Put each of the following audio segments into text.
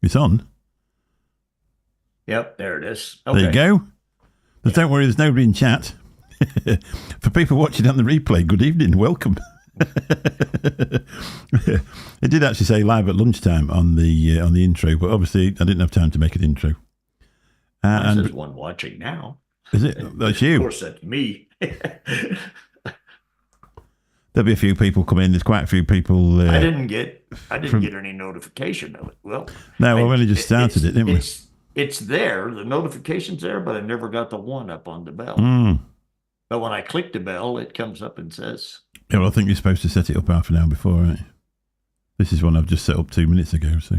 It's on. Yep, there it is. Okay. There you go. But don't worry, there's nobody in chat. For people watching on the replay, good evening, welcome. It did actually say live at lunchtime on the intro, but obviously I didn't have time to make an intro. And there's one watching now. Is it? That's you. Of course, that's me. There'll be a few people come in. There's quite a few people. I didn't get any notification of it. Well, no, we only just started it, didn't we? It's there. The notification's there, but I never got the one up on the bell. But when I click the bell, it comes up and says. Yeah, well, I think you're supposed to set it up half an hour before, right? This is one I've just set up 2 minutes ago, so.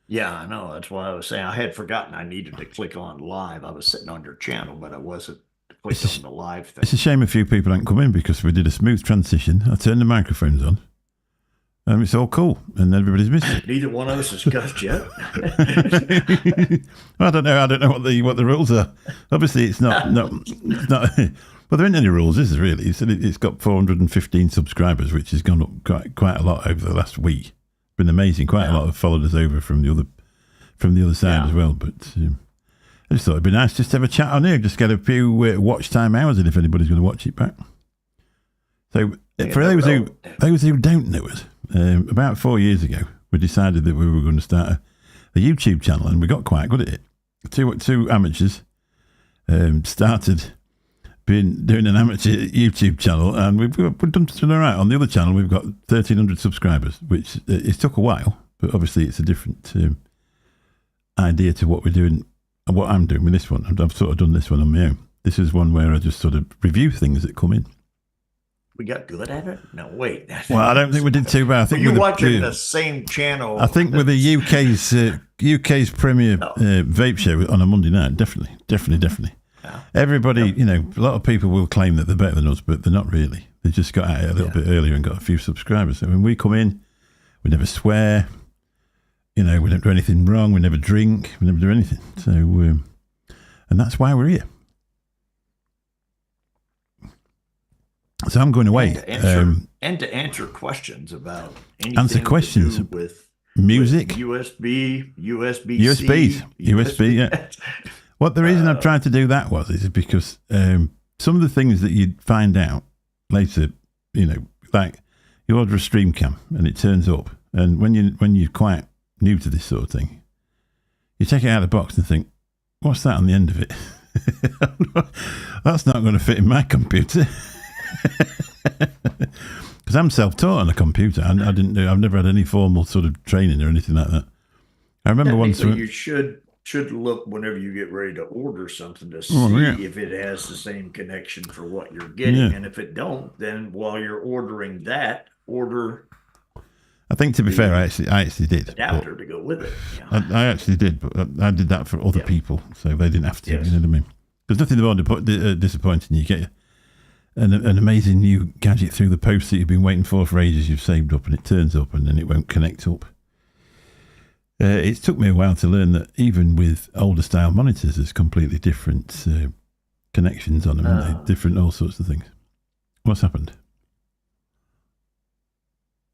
Yeah, I know. That's why I was saying I had forgotten I needed to click on live. I was sitting on your channel, but I wasn't clicking on the live thing. It's a shame a few people haven't come in because we did a smooth transition. I turned the microphones on, and it's all cool, and everybody's missed it. Neither one of us has cussed yet. I don't know what the rules are. Obviously, it's not. Well, there ain't any rules, is there really? It's got 415 subscribers, which has gone up quite a lot over the last week. It's been amazing. Quite a lot have followed us over from the other side as well. But I just thought it'd be nice just to have a chat on here, just get a few watch time hours in if anybody's going to watch it back. So for those who don't know us, about 4 years ago, we decided that we were going to start a YouTube channel, and we got quite good at it. Two amateurs started doing an amateur YouTube channel, and we've done something all right. On the other channel, we've got 1,300 subscribers, which it took a while, but obviously it's a different idea to what we're doing and what I'm doing with this one. I've sort of done this one on my own. This is one where I just sort of review things that come in. We got good at it? No, wait. Well, I don't think we did too bad. I think you're watching the same channel. I think with the UK's premier vape show on a Monday night, definitely. Yeah. Everybody, a lot of people will claim that they're better than us, but they're not really. They just got at it a little bit earlier and got a few subscribers. So when we come in, we never swear. We don't do anything wrong. We never drink. We never do anything. So, and that's why we're here. So I'm going away. And to answer questions about anything answer questions to do with music, USB, yeah. What the reason I've tried to do that is because some of the things that you'd find out later, like you order a stream cam and it turns up, and when you're quite new to this sort of thing, you take it out of the box and think, what's that on the end of it? That's not going to fit in my computer. Because I'm self-taught on a computer, and I've never had any formal sort of training or anything like that. I remember once you should look whenever you get ready to order something to see if it has the same connection for what you're getting, and if it don't, then while you're ordering that, order. I think, to be fair, I actually did adapter to go with it. I actually did, but I did that for other people, so they didn't have to. Yes. You know what I mean? There's nothing more disappointing. You get an amazing new gadget through the post that you've been waiting for ages. You've saved up, and it turns up, and then it won't connect up. It took me a while to learn that even with older style monitors, there's completely different connections on them, different all sorts of things. What's happened?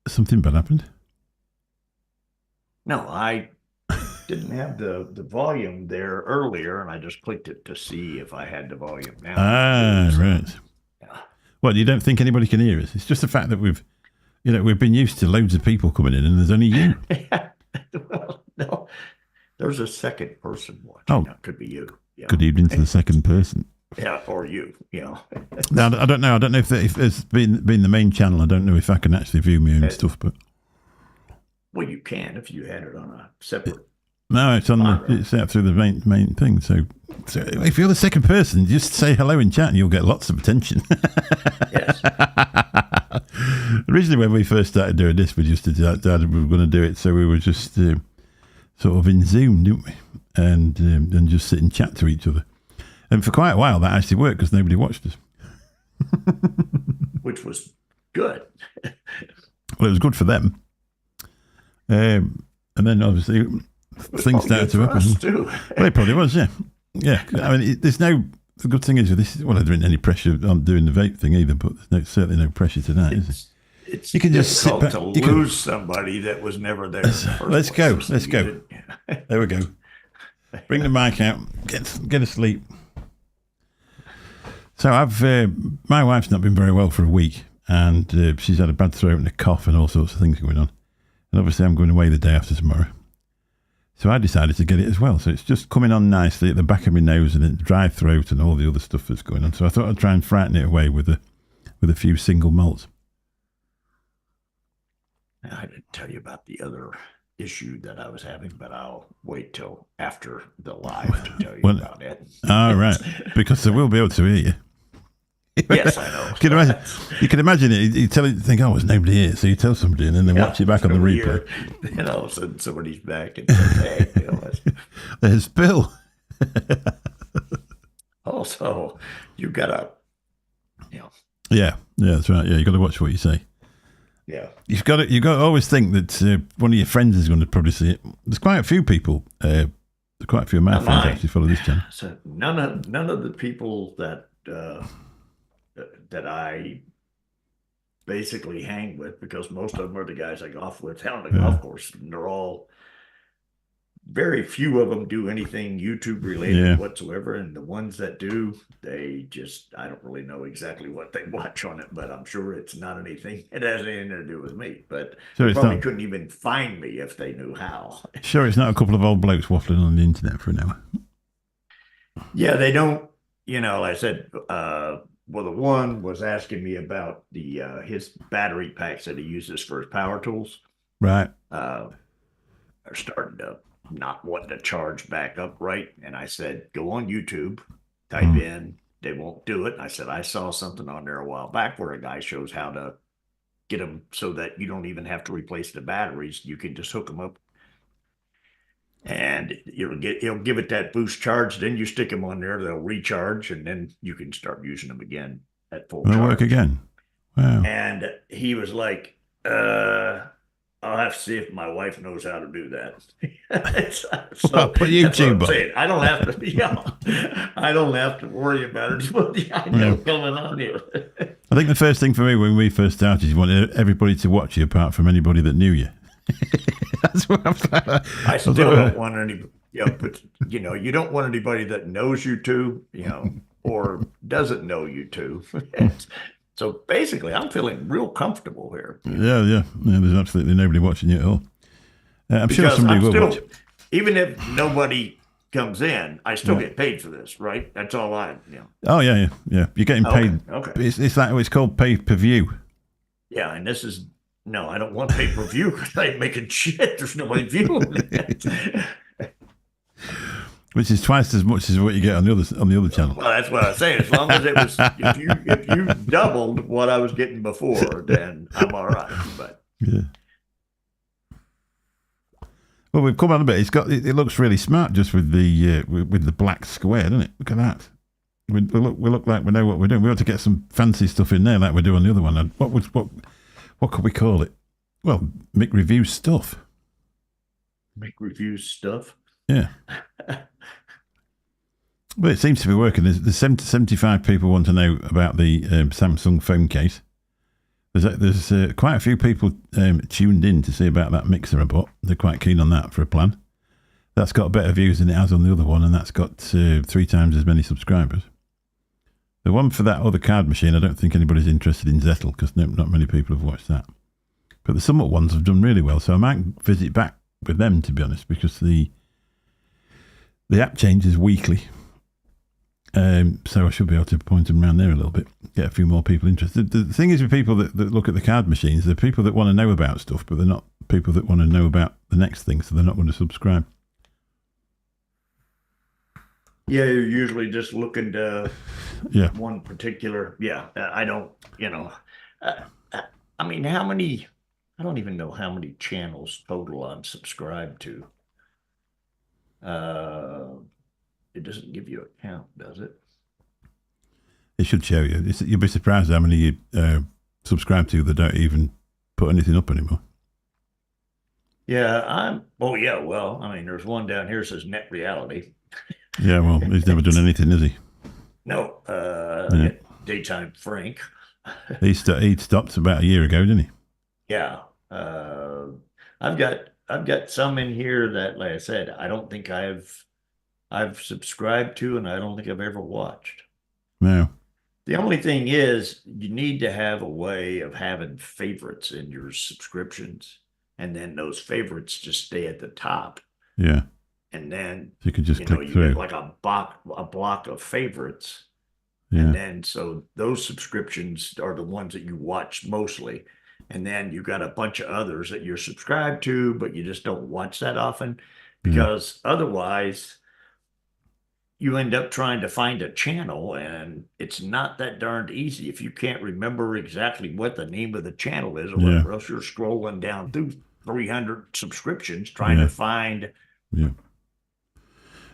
Something bad happened? No, I didn't have the volume there earlier, and I just clicked it to see if I had the volume now. Right. Yeah. Well, you don't think anybody can hear us? It's just the fact that we've been used to loads of people coming in, and there's only you. Well, no, there's a second person watching. That could be you. Yeah. Good evening to the second person. Yeah, or you. Now, I don't know. I don't know if it's been the main channel. I don't know if I can actually view my own stuff, but well, you can if you had it on a separate. No, it's on it's out through the main thing. So if you're the second person, just say hello in chat, and you'll get lots of attention. Yes. Originally, when we first started doing this, we just decided we were going to do it, so we were just sort of in Zoom, didn't we? And just sit and chat to each other. And for quite a while, that actually worked because nobody watched us. Which was good. Well, it was good for them. And then, obviously, things started to happen. Too. Well, it probably was, yeah. Yeah. I mean, the good thing is with this, well, there isn't any pressure on doing the vape thing either, but there's certainly no pressure to that, is there? It's you can just sit back. To lose somebody that was never there. Let's go. There we go. Bring the mic out. Get asleep. So my wife's not been very well for a week, and she's had a bad throat and a cough and all sorts of things going on. And obviously I'm going away the day after tomorrow. So I decided to get it as well. So it's just coming on nicely at the back of my nose and dry throat and all the other stuff that's going on. So I thought I'd try and frighten it away with a few single malts. I didn't tell you about the other issue that I was having, but I'll wait till after the live to tell you about it. All right, because they will be able to hear you. Yes, I know. You can imagine it. You think, oh, there's nobody here. So you tell somebody and then they watch it back on the replay. And all of a sudden somebody's back and says, hey, there's Bill. Also, you got to, Yeah, that's right. Yeah, you got to watch what you say. Yeah. You've got to always think that one of your friends is going to probably see it. There's quite a few people, quite a few of my friends actually follow this channel. So none of the people that I basically hang with, because most of them are the guys I golf with out on the golf course, and they're all, very few of them do anything YouTube related whatsoever, and the ones that do, I don't really know exactly what they watch on it, but I'm sure it's not anything, it has anything to do with me, but they probably couldn't even find me if they knew how. Sure, it's not a couple of old blokes waffling on the internet for an hour. Yeah, they don't, like I said, the one was asking me about his battery packs that he uses for his power tools. Right. Are starting to not wanting to charge back up right. And I said, go on YouTube, type in, they won't do it. And I said, I saw something on there a while back where a guy shows how to get them so that you don't even have to replace the batteries. You can just hook them up and he'll give it that boost charge. Then you stick them on there, they'll recharge, and then you can start using them again at full charge. They'll work again. Wow. And he was like, I'll have to see if my wife knows how to do that. So put YouTube on. I don't have to. I don't have to worry about it. I know coming on here. I think the first thing for me when we first started, you wanted everybody to watch you, apart from anybody that knew you. That's what I still don't want anybody. But you don't want anybody that knows you too, or doesn't know you too. So basically, I'm feeling real comfortable here. Yeah. There's absolutely nobody watching you at all. I'm sure somebody will watch. Even if nobody comes in, I still get paid for this, right? That's all Oh, yeah. You're getting paid. Okay. It's called pay-per-view. Yeah, and this is, no, I don't want pay-per-view because I ain't making shit. There's nobody viewing it. Which is twice as much as what you get on the other channel. Well, that's what I was saying. As long as it was, if you doubled what I was getting before, then I'm all right. But yeah. Well, we've come on a bit. It looks really smart just with the black square, doesn't it? Look at that. We look like we know what we're doing. We ought to get some fancy stuff in there like we do on the other one. What could we call it? Well, Mick reviews stuff. Mick reviews stuff. Yeah. Well, it seems to be working. There's 75 people want to know about the Samsung phone case. There's quite a few people tuned in to see about that mixer I bought. They're quite keen on that for a plan. That's got better views than it has on the other one, and that's got 3 times as many subscribers. The one for that other card machine, I don't think anybody's interested in Zettel because not many people have watched that. But the Summit ones have done really well, so I might visit back with them, to be honest, because the app changes weekly. So I should be able to point them around there a little bit, get a few more people interested. The thing is with people that look at the card machines, they're people that want to know about stuff, but they're not people that want to know about the next thing, so they're not going to subscribe. Yeah, you're usually just looking to one particular. Yeah, I don't, I mean, I don't even know how many channels total I'm subscribed to. It doesn't give you a count, does it? It should show you. You'll be surprised how many you subscribe to that don't even put anything up anymore. Yeah, well, I mean, there's one down here that says Net Reality. Yeah, well, he's never done anything, has he? No, Daytime Frank. He stopped about a year ago, didn't he? Yeah. I've got I've got some in here that, like I said, I don't think I've subscribed to, and I don't think I've ever watched. No. The only thing is, you need to have a way of having favorites in your subscriptions, and then those favorites just stay at the top. Yeah. And then So you can just click you through. get like a block of favorites. Yeah. And then so those subscriptions are the ones that you watch mostly. And then you got a bunch of others that you're subscribed to, but you just don't watch that often, because otherwise you end up trying to find a channel, and it's not that darned easy if you can't remember exactly what the name of the channel is, or whatever else. You're scrolling down through 300 subscriptions trying to find. Yeah.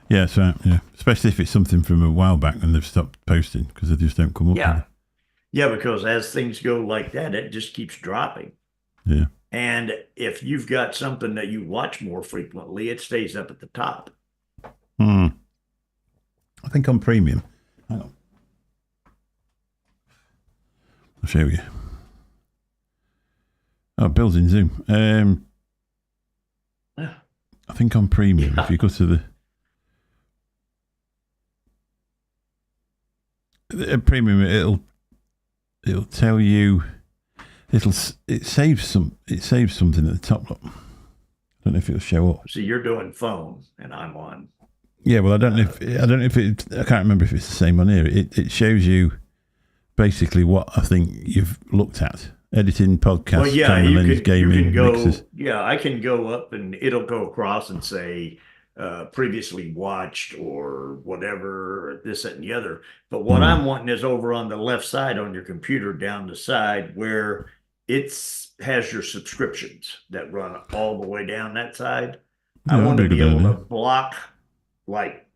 Yeah, so especially if it's something from a while back and they've stopped posting because they just don't come up. Yeah, because as things go like that, it just keeps dropping. Yeah. And if you've got something that you watch more frequently, it stays up at the top. I think on premium. Hang on. I'll show you. Oh, Bill's in Zoom. I think on premium, if you go to the premium, it'll tell you. It saves something at the top. Look. I don't know if it'll show up. So you're doing phone, and I'm on. Yeah, well, I don't know if it. I can't remember if it's the same on here. It shows you basically what I think you've looked at: editing, podcasts, Well, yeah, camera lens, gaming, you can go. mixes. Yeah, I can go up, and it'll go across and say previously watched or whatever, or this, that, and the other. But what I'm wanting is over on the left side on your computer, down the side where it has your subscriptions that run all the way down that side. Yeah, I want to be able idea. to block like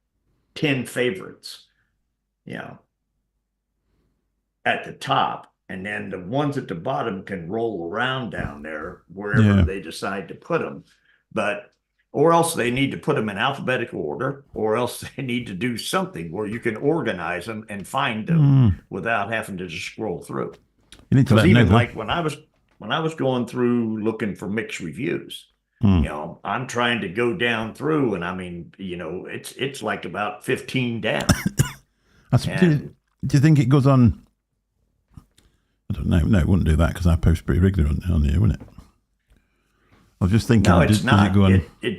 10 favorites, at the top. And then the ones at the bottom can roll around down there wherever they decide to put them. Or else they need to put them in alphabetical order, or else they need to do something where you can organize them and find them without having to just scroll through. You need to let even know, like when I was going through looking for Mick's reviews, I'm trying to go down through, and I mean, it's like about 15 down. Do you think it goes on? I don't know. No, it wouldn't do that because I post pretty regularly on here, wouldn't it? I was just thinking. No, it's not. Does it go on? It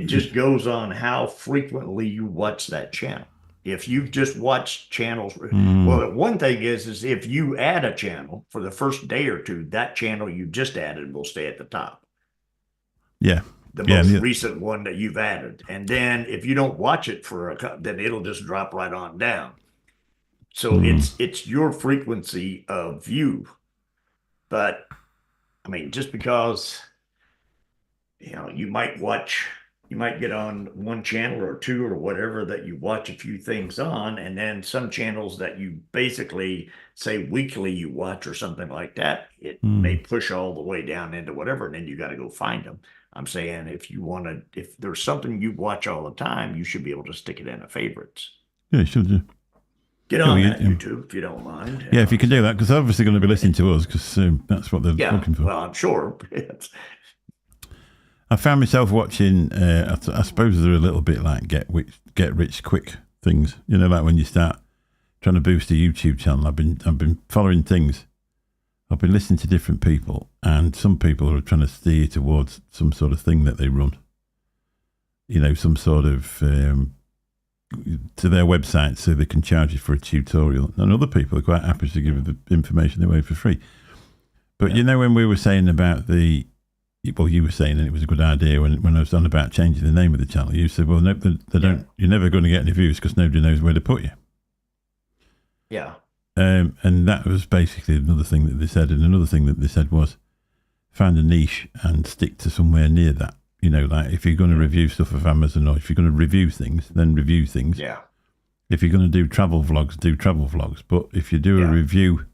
just goes on how frequently you watch that channel. If you've just watched channels, well, one thing is if you add a channel for the first day or two, that channel you just added will stay at the top. Yeah. The most recent one that you've added. And then if you don't watch it then it'll just drop right on down. So it's your frequency of view. But I mean, just because you might get on one channel or two or whatever that you watch a few things on, and then some channels that you basically say weekly you watch or something like that, it may push all the way down into whatever, and then you got to go find them. I'm saying if there's something you watch all the time, you should be able to stick it in a favorites. Yeah, you should do. Get on that YouTube if you don't mind. Yeah, if you can do that, because they're obviously going to be listening to us, because that's what they're looking for. Well, I'm sure. I found myself watching, I suppose they're a little bit like get rich quick things. Like when you start trying to boost a YouTube channel. I've been following things. I've been listening to different people, and some people are trying to steer you towards some sort of thing that they run. Some sort of to their website so they can charge you for a tutorial. And other people are quite happy to give the information away for free. But when we were saying about you were saying that it was a good idea when I was on about changing the name of the channel. You said, well, no, they don't. You're never going to get any views because nobody knows where to put you. Yeah. And that was basically another thing that they said. And another thing that they said was find a niche and stick to somewhere near that. Like if you're going to review stuff of Amazon, or if you're going to review things, then review things. Yeah. If you're going to do travel vlogs, do travel vlogs. But if you do a review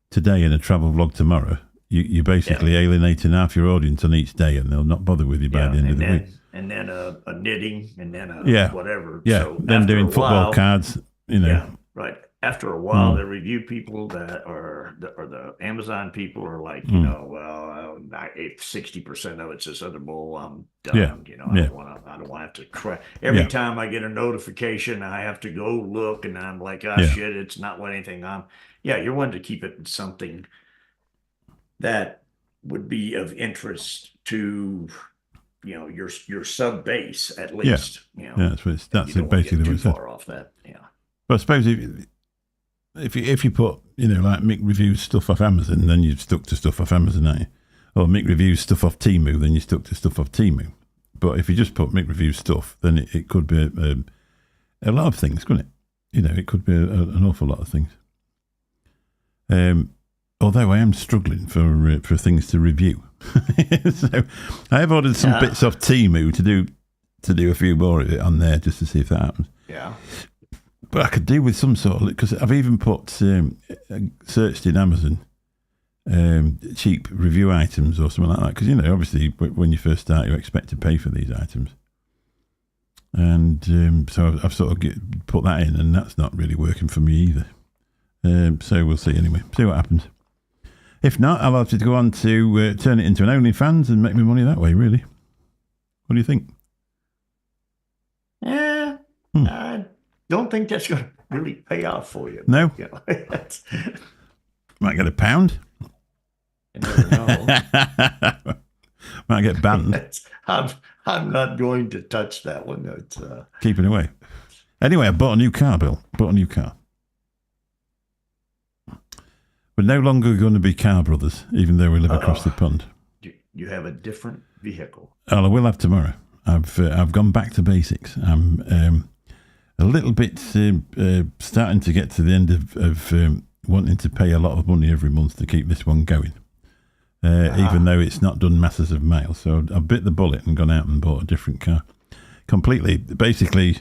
today and a travel vlog tomorrow, you're basically alienating half your audience on each day, and they'll not bother with you by the end of the week. And then a knitting, and then whatever. Yeah, so then doing football cards, Yeah, right. after a while, the review people that are the Amazon people are like, well, 60% of it's this other bull. I'm done. Yeah. I don't want to have to cry. Every time I get a notification, I have to go look, and I'm like, shit, it's not what anything on. Yeah, you're wanting to keep it in something that would be of interest to your sub base at least. That's basically too far off that. Yeah. But I suppose if you put like Mick reviews stuff off Amazon, then you've stuck to stuff off Amazon, aren't you? Or Mick reviews stuff off Temu, then you stuck to stuff off Temu. But if you just put Mick reviews stuff, then it could be a lot of things, couldn't it? It could be an awful lot of things. Although I am struggling for things to review, so I have ordered some bits off Temu to do a few more of it on there just to see if that happens. Yeah. But I could do with some sort of, because I've even searched in Amazon cheap review items or something like that. Because, obviously when you first start, you expect to pay for these items. And so I've sort of put that in, and that's not really working for me either. So we'll see anyway, see what happens. If not, I'll have to go on to turn it into an OnlyFans and make me money that way, really. What do you think? Yeah. I don't think that's going to really pay off for you. No? Might get £1. You never know. Might get banned. I'm not going to touch that one. It's, keep it away. Anyway, I bought a new car, Bill. Bought a new car. We're no longer going to be car brothers, even though we live across the pond. You have a different vehicle. Oh, I will have tomorrow. I've gone back to basics. I'm a little bit starting to get to the end of wanting to pay a lot of money every month to keep this one going, even though it's not done masses of miles. So I bit the bullet and gone out and bought a different car. Completely, basically,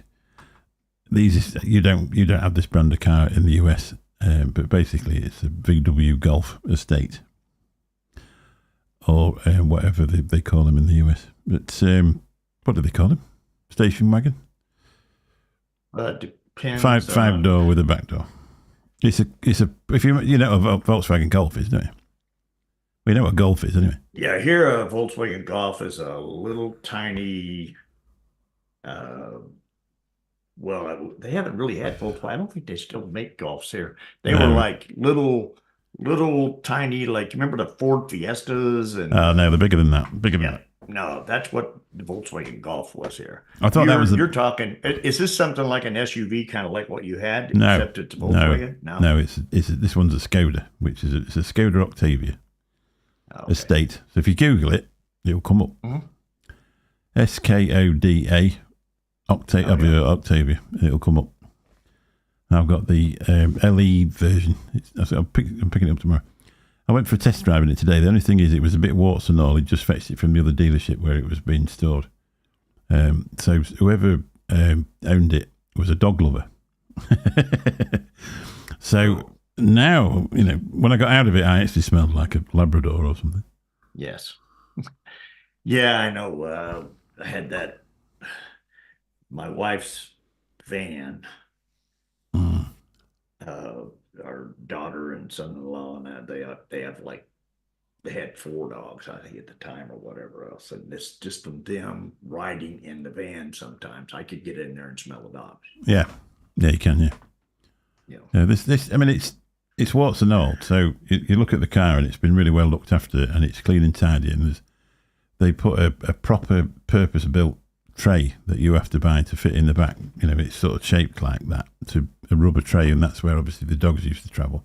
you don't have this brand of car in the US, but basically it's a VW Golf estate, or whatever they call them in the US. But what do they call them? Station wagon. Depends. Five door with a back door. It's a if you know what a Volkswagen Golf is, don't you? We know what Golf is anyway. Yeah, here a Volkswagen Golf is a little tiny. Well, they haven't really had Volkswagen. I don't think they still make Golfs here. They were like little tiny, like, remember the Ford Fiestas? And no, they're bigger than that. Bigger than that. No, that's what the Volkswagen Golf was here. I thought that was. You're talking. Is this something like an SUV, kind of like what you had? No, except it's Volkswagen. No. It's this one's a Skoda, which is it's a Skoda Octavia estate. So if you Google it, it'll come up. SKODA Octavia. It'll come up. I've got the LE version. I'm picking it up tomorrow. I went for a test drive in it today. The only thing is it was a bit warts and all. He just fetched it from the other dealership where it was being stored. So whoever owned it was a dog lover. So now, when I got out of it, I actually smelled like a Labrador or something. Yes. Yeah, I know. I had that. My wife's van. Our daughter and son-in-law and that, they had 4 dogs, I think, at the time, or whatever else. And it's just from them riding in the van sometimes. I could get in there and smell the dogs. Yeah, you can. Yeah. This. I mean, it's warts and all. So you look at the car and it's been really well looked after and it's clean and tidy. And they put a proper purpose-built tray that you have to buy to fit in the back. It's sort of shaped like that, to a rubber tray, and that's where obviously the dogs used to travel.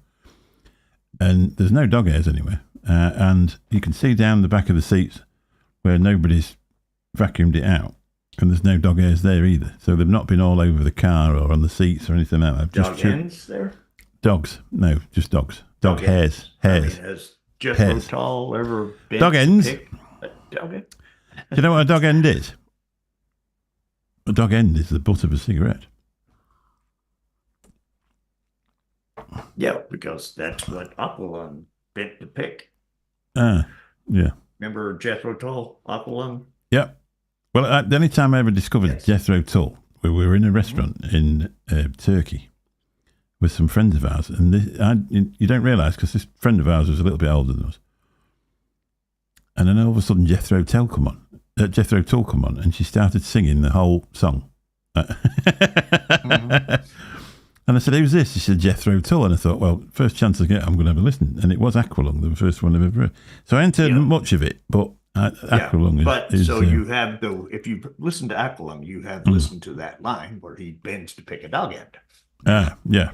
And there's no dog hairs anywhere, and you can see down the back of the seats where nobody's vacuumed it out, and there's no dog hairs there either. So they've not been all over the car or on the seats or anything like that. Dog ends there? Dogs, no, just dogs. Dog hairs. Has Jethro Tull ever been dog ends? Dog end? Do you know what a dog end is? A dog end is the butt of a cigarette. Yeah, because that's what Aqualung bent to pick. Yeah. Remember Jethro Tull, Aqualung? Yep. Well, the only time I ever discovered Jethro Tull, we were in a restaurant in Turkey with some friends of ours, and you don't realise because this friend of ours was a little bit older than us, and then all of a sudden Jethro Tull come on, and she started singing the whole song. Mm-hmm. And I said, "Who's this?" She said, "Jethro Tull." And I thought, well, first chance I get, I'm going to have a listen. And it was Aqualung, the first one I've ever heard. So I hadn't heard much of it, but Aqualung is... So you have, if you listen to Aqualung, you have listened to that line where he bends to pick a dog end. Yeah.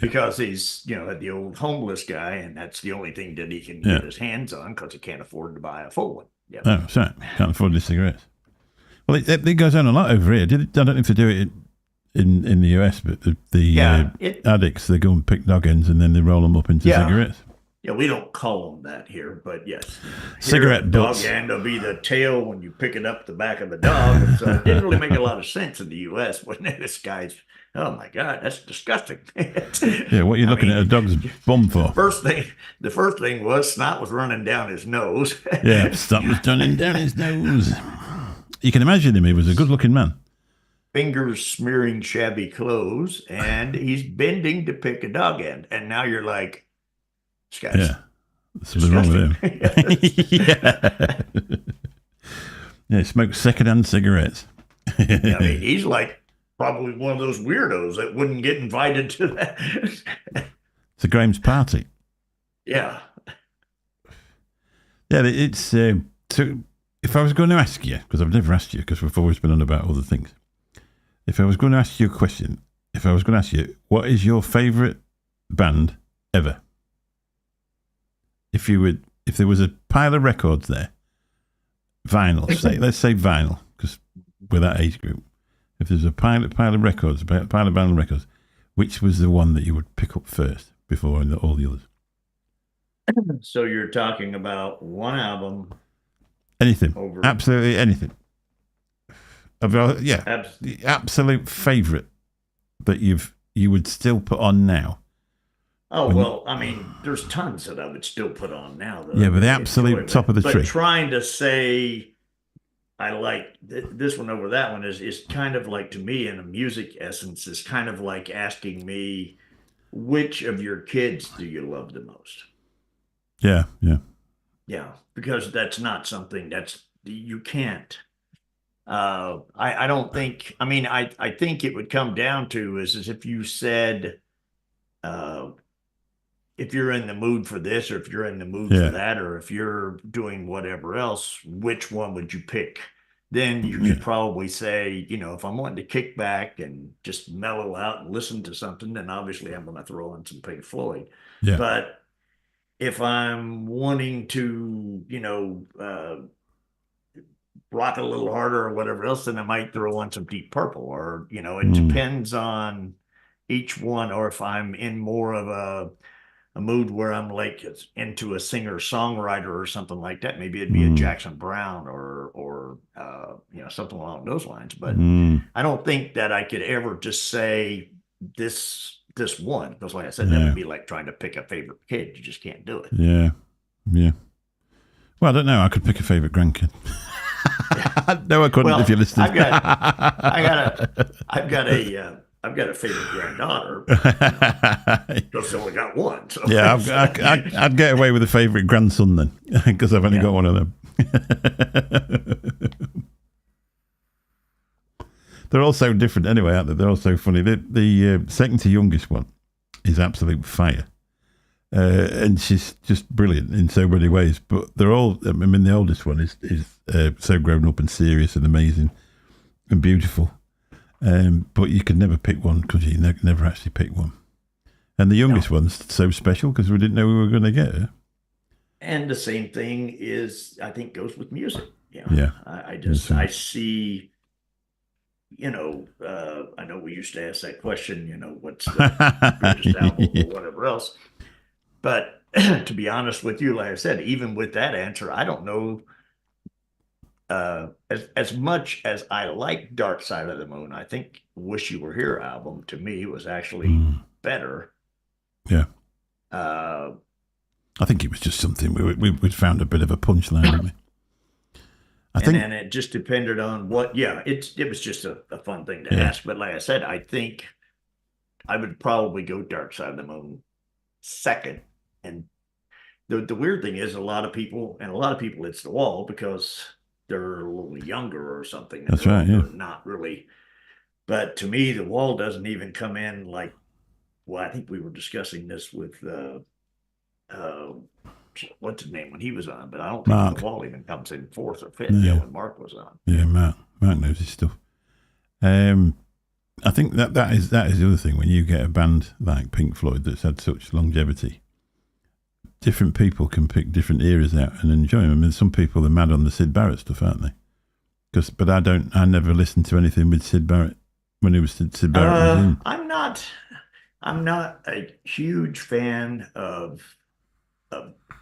Because he's, the old homeless guy, and that's the only thing that he can get his hands on because he can't afford to buy a full one. Yeah. Oh, sorry. Can't afford the cigarettes. Well, it goes on a lot over here. I don't know if they do it in the US, but the addicts, they go and pick dog ends and then they roll them up into cigarettes. Yeah, we don't call them that here, but yes. Cigarette butts. Dog end will be the tail when you pick it up the back of the dog. And so it didn't really make a lot of sense in the US when this guy's, oh my God, that's disgusting. Yeah, what are you looking at a dog's bum for? The first thing was snot was running down his nose. Yeah, snot was running down his nose. You can imagine him, he was a good looking man. Fingers smearing shabby clothes, and he's bending to pick a dog end. And now you're like, this guy's something wrong with him. Yeah, smokes secondhand cigarettes. I mean, he's like probably one of those weirdos that wouldn't get invited to that. It's a Graham's party. Yeah. Yeah, it's so if I was going to ask you, because I've never asked you, because we've always been on about other things. If I was going to ask you a question, what is your favourite band ever? If there was a pile of records there, vinyl, let's say vinyl, because we're that age group. If there's a pile of vinyl records, which was the one that you would pick up first before all the others? So you're talking about one album. Anything. Absolutely anything. The absolute favourite that you would still put on now. Oh, well, I mean, there's tons that I would still put on now. Yeah, but the absolute top of the tree. But trying to say I like this one over that one is kind of like, to me, in a music essence, is kind of like asking me, which of your kids do you love the most? Yeah. Yeah, because that's not something you can't. I don't think, I think it would come down to is if you said, if you're in the mood for this, or if you're in the mood for that, or if you're doing whatever else, which one would you pick? Then you could probably say, if I'm wanting to kick back and just mellow out and listen to something, then obviously I'm going to throw in some Pink Floyd. Yeah. But if I'm wanting to, rock a little harder or whatever else, then I might throw on some Deep Purple, or, it depends on each one. Or if I'm in more of a mood where I'm like into a singer-songwriter or something like that, maybe it'd be a Jackson Browne or something along those lines. But I don't think that I could ever just say this one, because like I said, that would be like trying to pick a favorite kid. You just can't do it. Yeah. Well, I don't know. I could pick a favorite grandkid. No, I couldn't. If you're listening. I've got a favorite granddaughter. Because I only got one. So. Yeah, I'd get away with a favorite grandson then, because I've only got one of them. They're all so different anyway, aren't they? They're all so funny. The second to youngest one is absolute fire. And she's just brilliant in so many ways. But they're all, the oldest one is so grown up and serious and amazing and beautiful. But you could never pick one because you never actually pick one. And the youngest one's so special because we didn't know we were going to get her. And the same thing goes with music. Yeah. I see, I know we used to ask that question, what's the greatest album or whatever else. But to be honest with you, like I said, even with that answer, I don't know. As much as I like Dark Side of the Moon, I think Wish You Were Here album to me was actually better. Yeah. I think it was just something we'd found a bit of a punchline, didn't we? And it just depended on what. Yeah, it was just a fun thing to ask. But like I said, I think I would probably go Dark Side of the Moon second. And the weird thing is a lot of people it's The Wall because they're a little younger or something. That's right, yeah. They're not really. But to me, The Wall doesn't even come in like, well, I think we were discussing this with what's his name when he was on, but I don't think Mark. The Wall even comes in fourth or fifth. Yeah, when Mark was on. Yeah, Mark knows his stuff. I think that is the other thing. When you get a band like Pink Floyd that's had such longevity, different people can pick different eras out and enjoy them. I mean, some people are mad on the Syd Barrett stuff, aren't they? But I never listened to anything with Syd Barrett when it was Syd Barrett was in. I'm not a huge fan of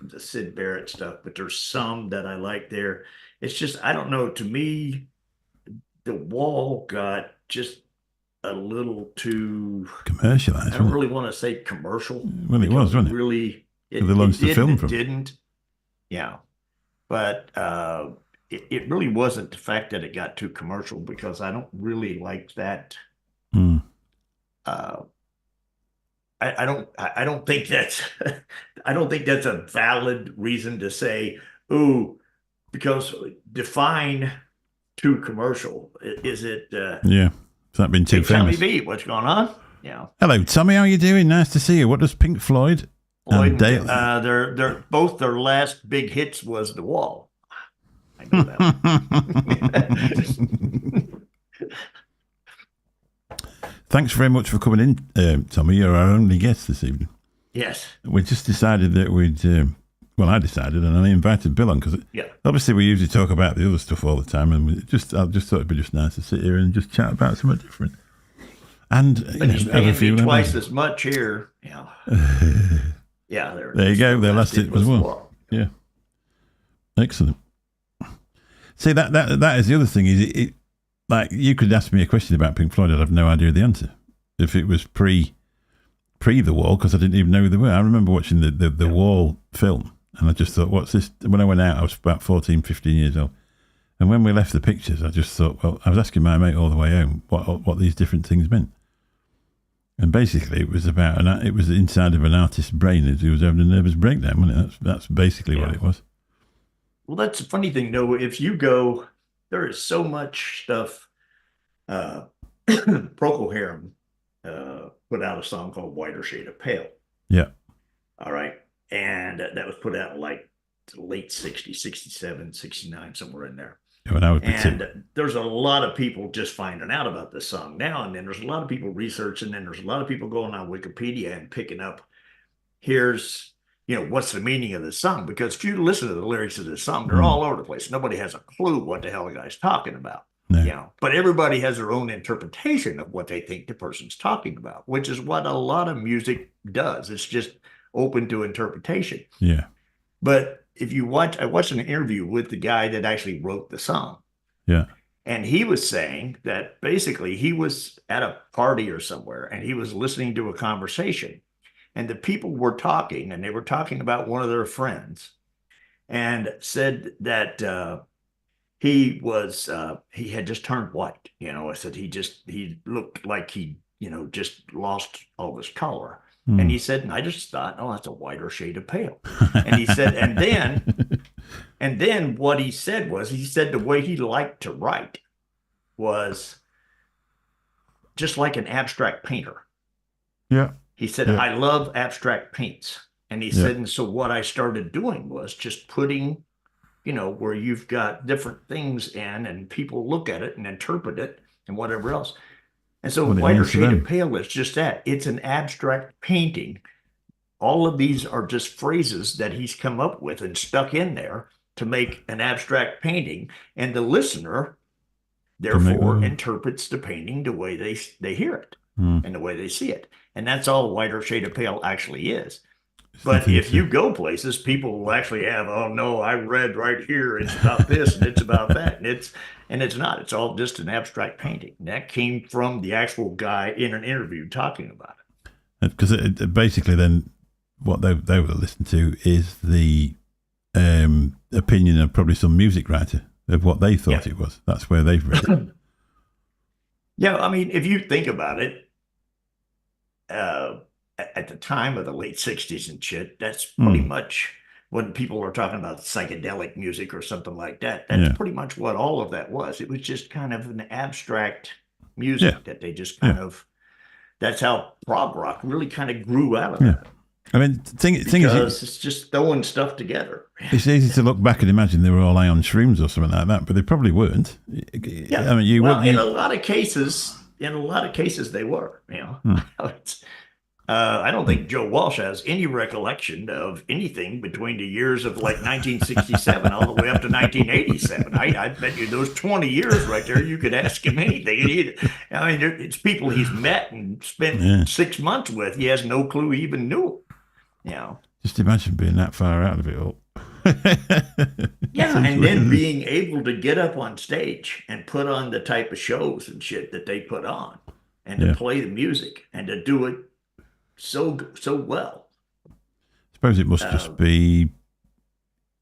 the Syd Barrett stuff, but there's some that I like there. It's just, I don't know, to me, The Wall got just a little too commercialized. I don't really want to say commercial. Well, it was, wasn't it? Really, they launched the film from. Didn't. Yeah. But it really wasn't the fact that it got too commercial, because I don't really like that. I don't think that's a valid reason to say, ooh, because define too commercial. Is it yeah. Has that been too famous? Tommy V, what's going on? Yeah. Hello, Tommy, how you doing? Nice to see you. What does Pink Floyd and Dale? They're both their last big hits was The Wall. I know that. Thanks very much for coming in, Tommy. You're our only guest this evening. Yes. We just decided that we'd, I decided, and I invited Bill on, because obviously we usually talk about the other stuff all the time, and I just thought it'd be just nice to sit here and just chat about something different. And he's paying me twice as much here. Yeah. Yeah. There you go. Their last hit was well. Yeah. Excellent. See, that is the other thing. Is it like, you could ask me a question about Pink Floyd, I'd have no idea the answer. If it was pre The Wall, because I didn't even know who they were. I remember watching the Wall film, and I just thought, what's this? When I went out, I was about 14, 15 years old. And when we left the pictures, I just thought, well, I was asking my mate all the way home what these different things meant. And basically, it was it was inside of an artist's brain. He was having a nervous breakdown, wasn't it? That's basically what it was. Well, that's the funny thing, though. If you go, there is so much stuff. Procol Harum put out a song called Whiter Shade of Pale. Yeah. All right. And that was put out like late 60s, 67, 69, somewhere in there. And there's a lot of people just finding out about this song now. And then there's a lot of people researching, and there's a lot of people going on Wikipedia and picking up, here's, what's the meaning of this song? Because if you listen to the lyrics of this song, they're all over the place. Nobody has a clue what the hell the guy's talking about. No. But everybody has their own interpretation of what they think the person's talking about, which is what a lot of music does. It's just open to interpretation. Yeah. But if you watch, I watched an interview with the guy that actually wrote the song. Yeah. And he was saying that basically he was at a party or somewhere, and he was listening to a conversation, and the people were talking, and they were talking about one of their friends, and said that he had just turned white. I said he looked like he just lost all his color. And he said, and I just thought, oh, that's a whiter shade of pale. And he said, and then what he said was, the way he liked to write was just like an abstract painter. Yeah. He said, I love abstract paints. And he said, and so what I started doing was just putting, where you've got different things in, and people look at it and interpret it and whatever else. And so Whiter Shade of Pale is just that. It's an abstract painting. All of these are just phrases that he's come up with and stuck in there to make an abstract painting. And the listener, therefore, interprets the painting the way they hear it and the way they see it. And that's all Whiter Shade of Pale actually is. But if you go places, people will actually have, oh, no, I read right here, it's about this and it's about that. And it's not. It's all just an abstract painting. And that came from the actual guy in an interview talking about it. Because basically then what they would have listened to is the opinion of probably some music writer of what they thought it was. That's where they've read it. Yeah, I mean, if you think about it, at the time of the late 60s and shit, that's pretty much when people were talking about psychedelic music or something like that. That's pretty much what all of that was. It was just kind of an abstract music that they just kind of, that's how prog rock really kind of grew out of that. I mean, thing is, it's just throwing stuff together. It's easy to look back and imagine they were all high on shrooms or something like that, but they probably weren't. Yeah, I mean, in a lot of cases, they were. You know, I don't think Joe Walsh has any recollection of anything between the years of like 1967 all the way up to 1987. I bet you those 20 years right there, you could ask him anything. I mean, it's people he's met and spent 6 months with. He has no clue he even knew. You know, just imagine being that far out of it all. And then being able to get up on stage and put on the type of shows and shit that they put on, and to play the music and to do it so well. I suppose it must just be.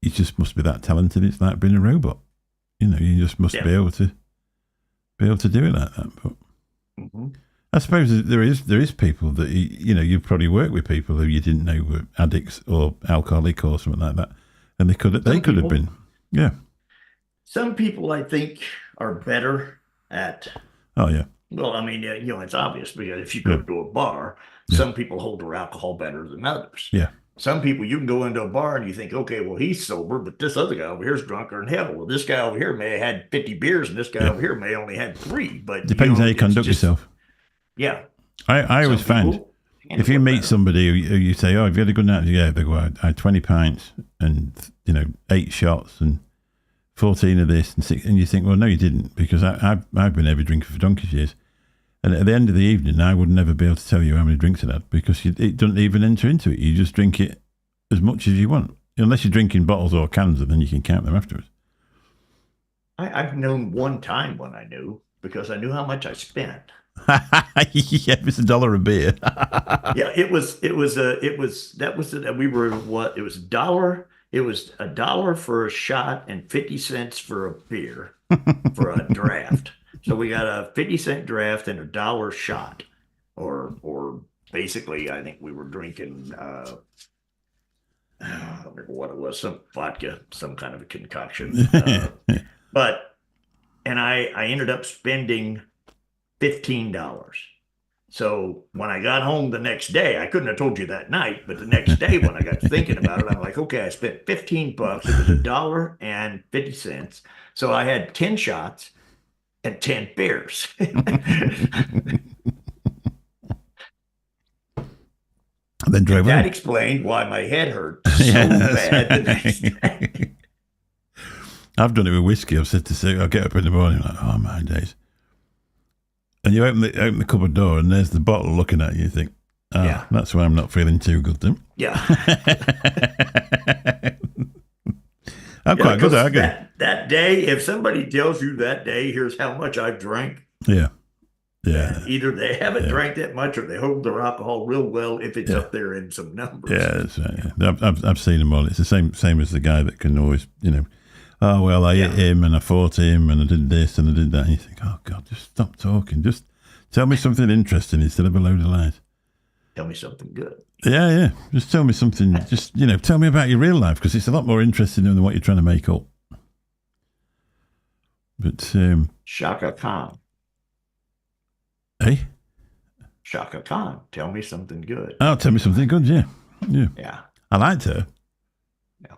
You just must be that talented. It's like being a robot. You know, you just must be able to do it like that. But I suppose there is people that you've probably worked with people who you didn't know were addicts or alcoholic or something like that, and they could have been. Yeah. Some people, I think, are better at. Oh yeah. Well, I mean, it's obvious because if you go to a bar, some people hold their alcohol better than others. Yeah. Some people, you can go into a bar and you think, okay, well, he's sober, but this other guy over here is drunker than hell. Well, this guy over here may have had 50 beers and this guy over here may only had 3. But depends how you conduct yourself. Yeah. I always find if you meet somebody who you say, oh, have you had a good night? Yeah, they go, I had 20 pints and 8 shots and 14 of this and 6, and you think, well, no, you didn't, because I've been every drinker for donkey's years. And at the end of the evening, I would never be able to tell you how many drinks I had because it doesn't even enter into it. You just drink it as much as you want, unless you're drinking bottles or cans, and then you can count them afterwards. I've known one time when I knew because I knew how much I spent. Yeah, it's $1 a beer. Yeah, it was $1. It was $1 for a shot and 50 cents for a beer for a draft. So we got a 50-cent draft and $1 shot, or basically, I think we were drinking. I don't remember what it was, some vodka, some kind of a concoction. And I ended up spending $15. So when I got home the next day, I couldn't have told you that night, but the next day when I got thinking about it, I'm like, okay, I spent $15. It was $1.50. So I had 10 shots and 10 beers. Then drove that home. Explained why my head hurt so bad the next day. I've done it with whiskey. I've said to Sue, I'll get up in the morning, like, oh my days. And you open the cupboard door and there's the bottle looking at you. You think, oh, that's why I'm not feeling too good then. Yeah. I'm quite good at it. That day, if somebody tells you that day, here's how much I've drank. Yeah. Either they haven't drank that much or they hold their alcohol real well if it's up there in some numbers. Yeah, that's right. Yeah. I've seen them all. It's the same as the guy that can always, oh, well, I hit him and I fought him and I did this and I did that. And you think, oh, God, just stop talking. Just tell me something interesting instead of a load of lies. Tell me something good. Yeah. Just tell me something. Just, tell me about your real life because it's a lot more interesting than what you're trying to make up. But Shaka Khan. Hey? Shaka Khan. Tell me something good. Oh, tell me something good, yeah. Yeah. I liked her. Yeah.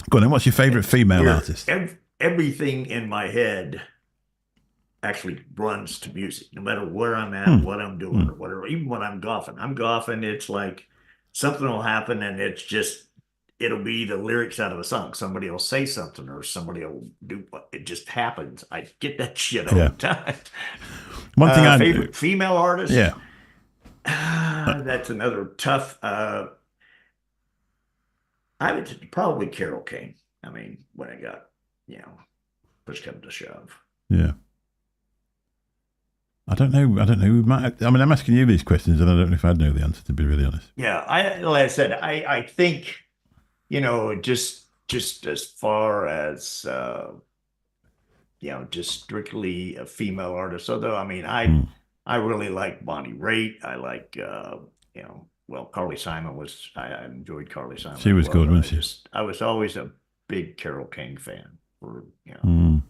Go on then, what's your favourite female artist? Everything in my head actually runs to music, no matter where I'm at, what I'm doing, or whatever. Even when I'm golfing, it's like something will happen and it'll be the lyrics out of a song. Somebody will say something or somebody will do what it just happens. I get that shit all the time. One thing favorite female artist? Yeah. That's another tough. I would probably Carol Kane. I mean, when I got, push come to shove. Yeah. I don't know. I'm asking you these questions and I don't know if I'd know the answer, to be really honest. Yeah. Like I said, I think, just as far as, just strictly a female artist. Although, I I really like Bonnie Raitt. I like, well, Carly Simon was, I enjoyed Carly Simon She as was well, good, but wasn't she? I was always a big Carole King fan for. Mm.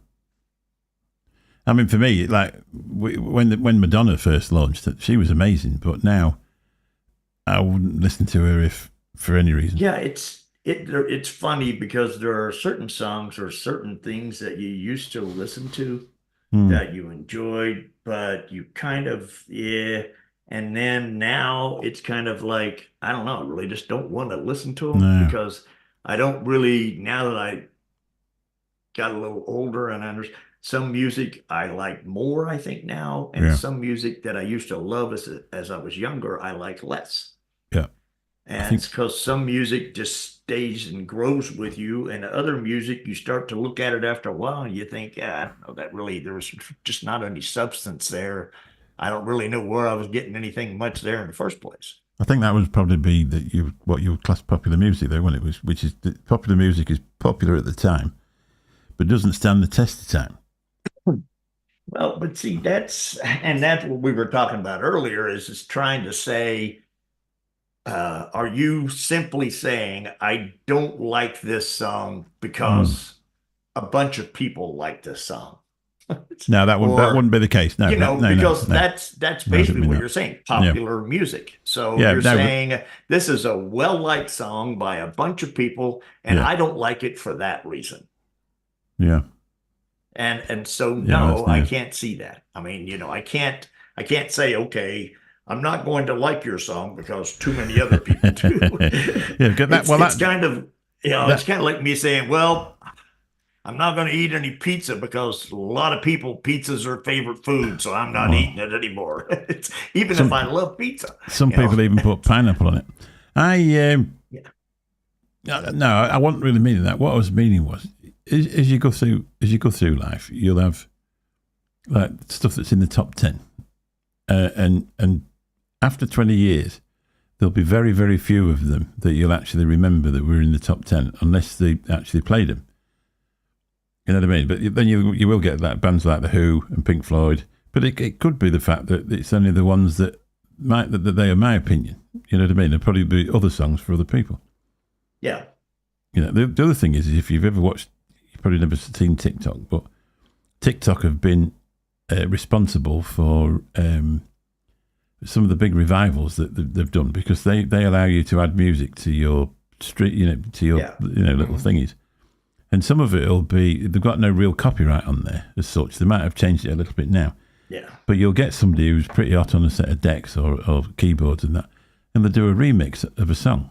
I mean, for me, like when Madonna first launched, she was amazing. But now, I wouldn't listen to her if for any reason. Yeah, it's funny because there are certain songs or certain things that you used to listen to Mm. that you enjoyed, but you kind of, yeah. And then now it's kind of like, I don't know, I really just don't want to listen to them No, because I don't really, now that I got a little older and understand some music I like more, I think now, and yeah, some music that I used to love as I was younger, I like less. yeah. I And think it's because some music just stays and grows with you, and other music you start to look at it after a while and you think, yeah, I don't know, that really there was just not any substance there. I don't really know where I was getting anything much there in the first place. I think that would probably be what you would class popular music, though, when it was, which is popular music is popular at the time, but doesn't stand the test of time. Well, but see, that's what we were talking about earlier is trying to say, are you simply saying I don't like this song Mm. because a bunch of people like this song? No, that Or wouldn't be the case. No, no, no, no, because no. that's No, I don't basically mean what that. you're saying, Yeah, popular music. So yeah, you're no, but saying this is a well-liked song by a bunch of people, and yeah, I don't like it for that reason. yeah, And so yeah. no, That's I no. can't see that. I mean, I can't say, okay, I'm not going to like your song because too many other people do. Yeah, get that. It's Well, it's kind of, it's that kind of like me saying, well, I'm not going to eat any pizza because a lot of people, pizza's their favorite food, so I'm not well, eating it anymore. It's, even if I some love pizza, some you know. people even put pineapple on it. I Yeah. no, I wasn't really meaning that. What I was meaning was, as you go through life, you'll have like stuff that's in the top 10, and after 20 years, there'll be very, very few of them that you'll actually remember that were in the top 10, unless they actually played them. You know what I mean? But then you will get like bands like The Who and Pink Floyd. But it could be the fact that it's only the ones that they are my opinion. You know what I mean? There'll probably be other songs for other people. Yeah. You know, the other thing is if you've ever watched, you've probably never seen TikTok, but TikTok have been responsible for some of the big revivals that they've done, because they allow you to add music to your street, to your Yeah. little thingies. And some of it will be, they've got no real copyright on there as such. They might have changed it a little bit now. Yeah. But you'll get somebody who's pretty hot on a set of decks or keyboards and that, and they'll do a remix of a song.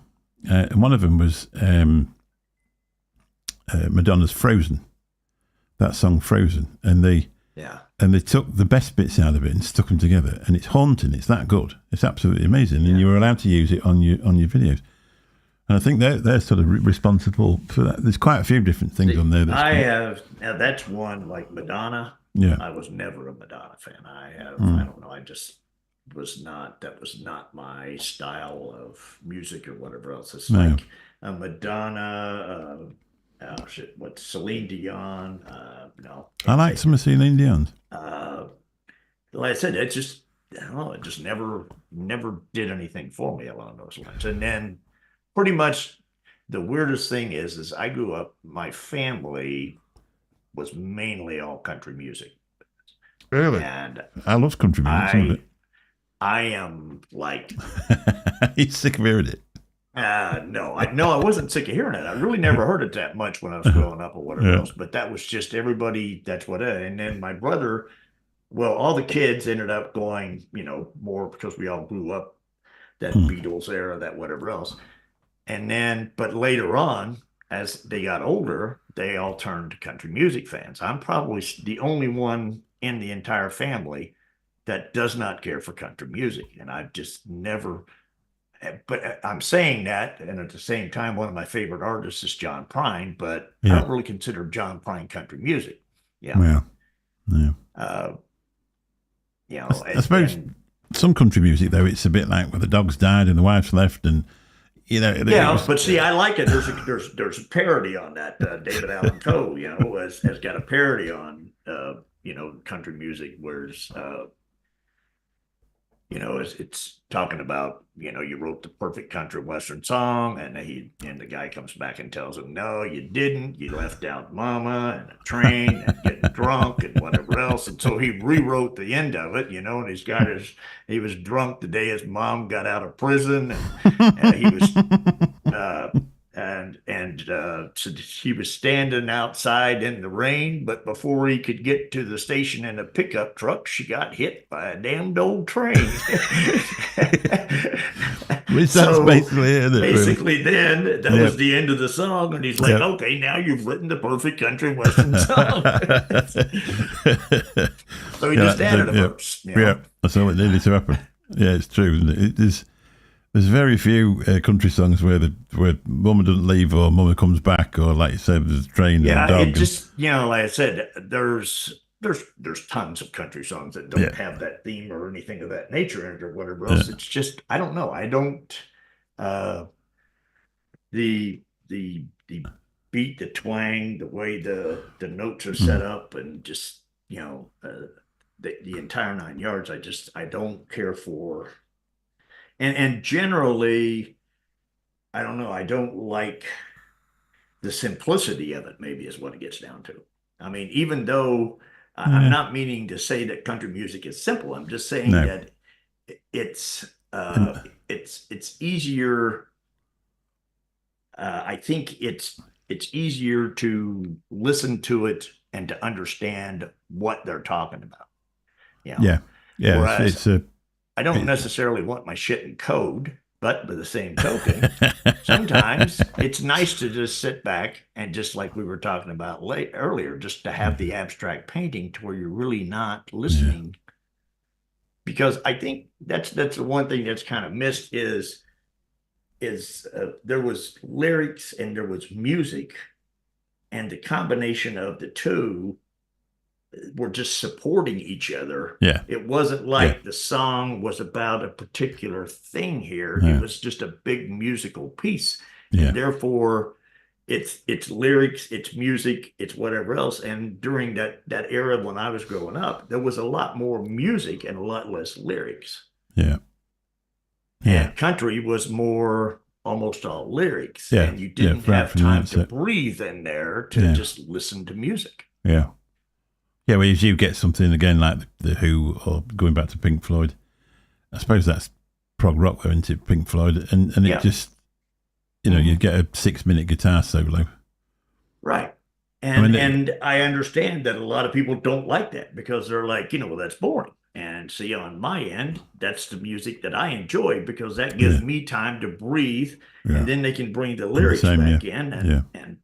And one of them was Madonna's Frozen, that song Frozen. And Yeah. they took the best bits out of it and stuck them together. And it's haunting. It's that good. It's absolutely amazing. And Yeah. you were allowed to use it on your videos. And I think they're sort of responsible for that. There's quite a few different things on there. Now that's one like Madonna. Yeah. I was never a Madonna fan. I don't know. I just that was not my style of music or whatever else. It's No. like a Madonna, oh shit, what Celine Dion? No, I can't like take some it. of Celine Dion's. Uh, like I said, I don't know, it just never did anything for me along those lines. And then pretty much the weirdest thing is I grew up, my family was mainly all country music. Really? And I love country music, some of I I am like, it. He's sick of hearing it. no, I wasn't sick of hearing it. I really never heard it that much when I was growing up or whatever Yeah. else. But that was just everybody. That's what. And then my brother, well, all the kids ended up going, more because we all grew up that Hmm. Beatles era, that whatever else. And then, but later on, as they got older, they all turned to country music fans. I'm probably the only one in the entire family that does not care for country music. And I've just never, but I'm saying that. And at the same time, one of my favorite artists is John Prine, but I Yeah. don't really consider John Prine country music. Yeah. Yeah. Yeah. Uh, I suppose some country music, though, it's a bit like where the dog's died and the wife's left, and but see, I like it. There's a parody on that. David Allan Coe, has got a parody on country music, whereas it's talking about, you wrote the perfect country western song, and the guy comes back and tells him, no, you didn't. You left out mama and a train and getting drunk and whatever else. And so he rewrote the end of it, and he was drunk the day his mom got out of prison, and he was so he was standing outside in the rain, but before he could get to the station in a pickup truck, she got hit by a damned old train. Which that's basically it. Basically, then that was the end of the song, and he's like, "Okay, now you've written the perfect country western song." So he just added a verse. Yeah, that's all it needed to happen. Yeah, it's true. There's very few country songs where mama doesn't leave or mama comes back, or like you said, there's a train and a dog. It just like I said, there's tons of country songs that don't have that theme or anything of that nature in it or whatever else. It's just, I don't know. I don't the beat, the twang, the way the notes are set up, and just the entire 9 yards. I don't care for. And generally, I don't know, I don't like the simplicity of it, maybe is what it gets down to. I mean, even though I'm not meaning to say that country music is simple, I'm just saying that it's easier. I think it's easier to listen to it and to understand what they're talking about. Yeah. Whereas, I don't necessarily want my shit in code, but by the same token, sometimes it's nice to just sit back and, just like we were talking about earlier, just to have the abstract painting to where you're really not listening. Because I think that's the one thing that's kind of missed is there was lyrics and there was music, and the combination of the two were just supporting each other. Yeah. It wasn't like the song was about a particular thing here. Yeah. It was just a big musical piece. Yeah. And therefore, it's lyrics, it's music, it's whatever else. And during that era when I was growing up, there was a lot more music and a lot less lyrics. Yeah. And country was more almost all lyrics. Yeah. And you didn't have time to breathe in there to just listen to music. Yeah. Yeah, well, if you get something again like the Who, or going back to Pink Floyd, I suppose that's prog rock, though, isn't it? Pink Floyd, and it just, you get a 6-minute guitar solo, right? And I understand that a lot of people don't like that because they're like, well, that's boring. And see, on my end, that's the music that I enjoy because that gives me time to breathe, and then they can bring the lyrics back in, and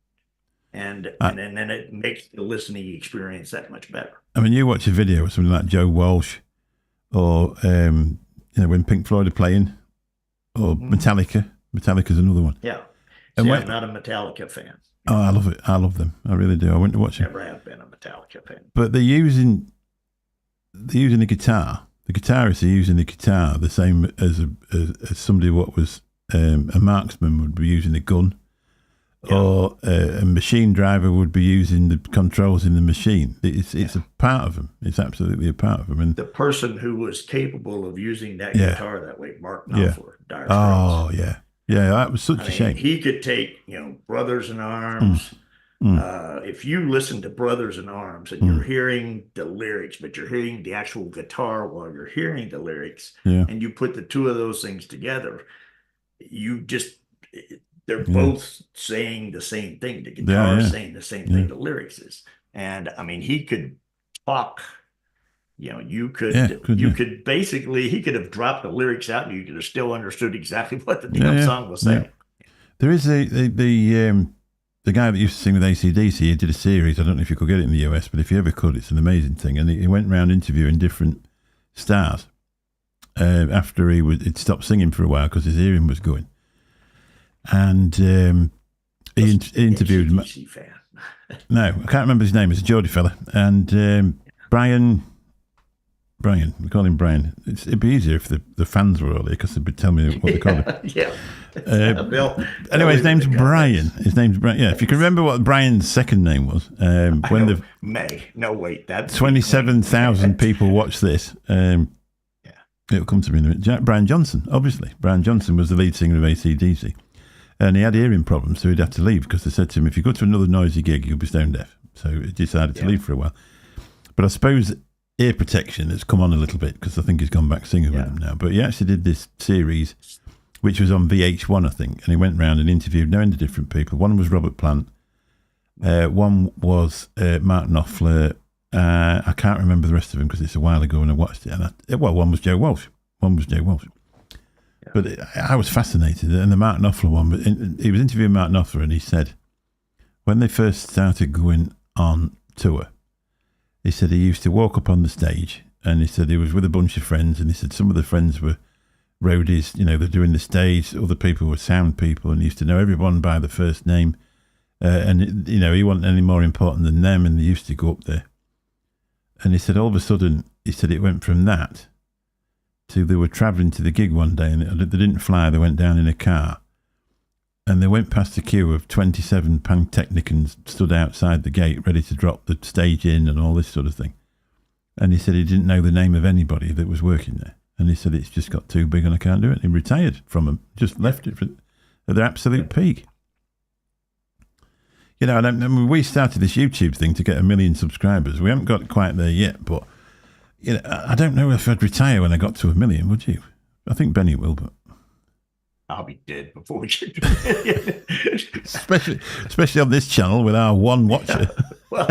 then it makes the listening experience that much better. I mean, you watch a video of something like Joe Walsh, or when Pink Floyd are playing, or Metallica. Metallica's another one. Yeah, I'm not a Metallica fan. Oh, I love it. I love them. I really do. I went to watch them. Never have been a Metallica fan. But they're using the guitar. The guitarists are using the guitar the same as somebody what was a marksman would be using a gun. Yeah. Or a machine driver would be using the controls in the machine. It's a part of them. It's absolutely a part of them. And the person who was capable of using that guitar that way, Mark Knopfler, Dire Straits. Oh, yeah. Yeah, that was such a shame. He could take, Brothers in Arms. If you listen to Brothers in Arms and you're hearing the lyrics, but you're hearing the actual guitar while you're hearing the lyrics, and you put the two of those things together, they're both saying the same thing. The guitar is saying the same thing the lyrics is. And I mean, he could talk, you could basically, he could have dropped the lyrics out and you could have still understood exactly what the damn song was saying. There is the guy that used to sing with AC/DC, he did a series. I don't know if you could get it in the US, but if you ever could, it's an amazing thing. And he went around interviewing different stars after he'd stopped singing for a while because his hearing was going. And he interviewed him. No, I can't remember his name. It's a Geordie fella. And Brian, we call him Brian. It'd be easier if the fans were all here because they'd tell me what they call him. Anyway, his name's Brian. Yeah, if you can remember what Brian's second name was. May. No, wait. That's 27,000 people watch this. It'll come to me in a minute. Brian Johnson, obviously. Brian Johnson was the lead singer of AC/DC. And he had hearing problems, so he'd have to leave because they said to him, if you go to another noisy gig, you'll be stone deaf. So he decided to leave for a while. But I suppose ear protection has come on a little bit because I think he's gone back singing with them now. But he actually did this series, which was on VH1, I think, and he went round and interviewed no end of different people. One was Robert Plant. One was Mark Knopfler. I can't remember the rest of them because it's a while ago when I watched it. And one was Joe Walsh. But I was fascinated. And the Mark Knopfler one, he was interviewing Mark Knopfler and he said, when they first started going on tour, he said he used to walk up on the stage and he said he was with a bunch of friends and he said some of the friends were roadies, they're doing the stage, other people were sound people and he used to know everyone by the first name. And he wasn't any more important than them and they used to go up there. And he said all of a sudden, he said it went from that to they were travelling to the gig one day and they didn't fly, they went down in a car. And they went past a queue of 27 pantechnicons stood outside the gate ready to drop the stage in and all this sort of thing. And he said he didn't know the name of anybody that was working there. And he said it's just got too big and I can't do it. He retired from them, just left it at their absolute peak. And we started this YouTube thing to get 1 million subscribers. We haven't got quite there yet, but I don't know if I'd retire when I got to 1 million, would you? I think Benny will, but I'll be dead before we get to 1 million. especially on this channel with our one watcher. Well,